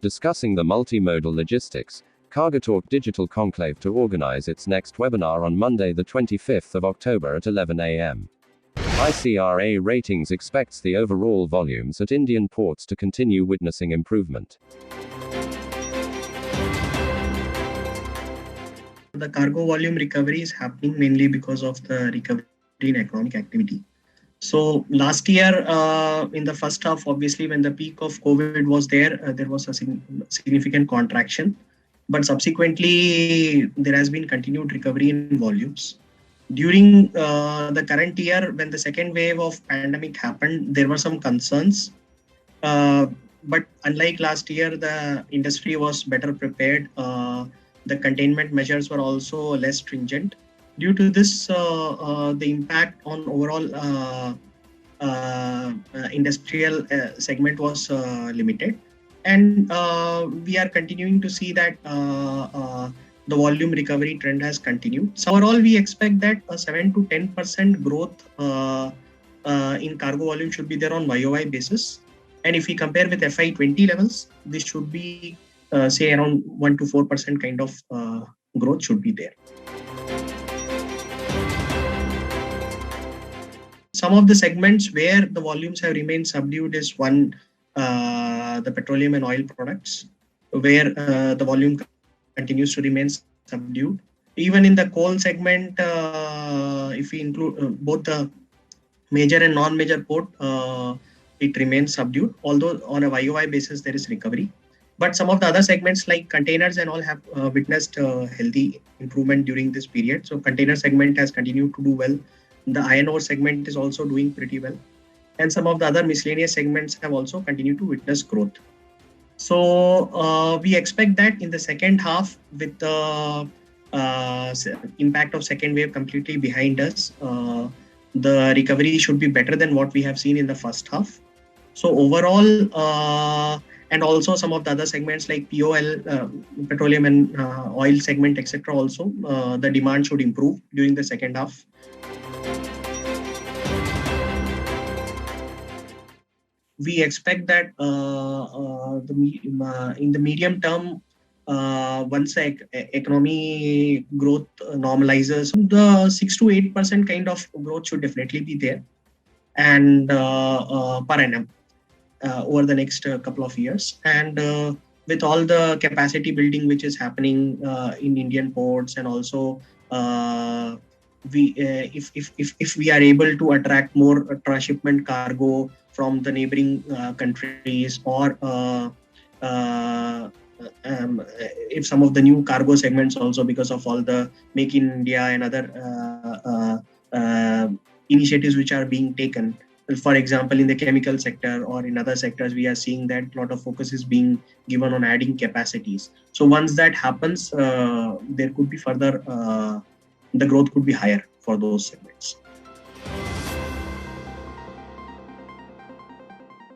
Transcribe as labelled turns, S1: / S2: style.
S1: discussing the multimodal logistics, Cargotalk Digital Conclave to organize its next webinar on Monday, the 25th of October at 11 a.m. ICRA Ratings expects the overall volumes at Indian ports to continue witnessing improvement.
S2: The cargo volume recovery is happening mainly because of the recovery in economic activity. So last year, in the first half, obviously, when the peak of COVID was there, there was a significant contraction. But subsequently, there has been continued recovery in volumes. During the current year, when the second wave of pandemic happened, there were some concerns. But unlike last year, the industry was better prepared. The containment measures were also less stringent. Due to this, the impact on overall industrial segment was limited. And we are continuing to see that the volume recovery trend has continued. So overall, we expect that a 7 to 10% growth in cargo volume should be there on YOY basis. And if we compare with FY20 levels, this should be say around 1 to 4% kind of growth should be there. Some of the segments where the volumes have remained subdued is one, the petroleum and oil products, where the volume continues to remain subdued. Even in the coal segment, if we include both the major and non-major port, it remains subdued, although on a YOY basis there is recovery. But some of the other segments like containers and all have witnessed healthy improvement during this period. So container segment has continued to do well. The iron ore segment is also doing pretty well. And some of the other miscellaneous segments have also continued to witness growth. So we expect that in the second half, with the impact of second wave completely behind us, the recovery should be better than what we have seen in the first half. So overall, and also some of the other segments like POL, petroleum and oil segment, etc. also, the demand should improve during the second half. We expect that in the medium term, once the economy growth normalizes, the 6 to 8% kind of growth should definitely be there, and per annum over the next couple of years. And with all the capacity building which is happening in Indian ports, and also if we are able to attract more transshipment cargo from the neighboring countries, or if some of the new cargo segments also, because of all the Make in India and other initiatives which are being taken. For example, in the chemical sector or in other sectors, we are seeing that a lot of focus is being given on adding capacities. So once that happens, there could be further, the growth could be higher for those segments.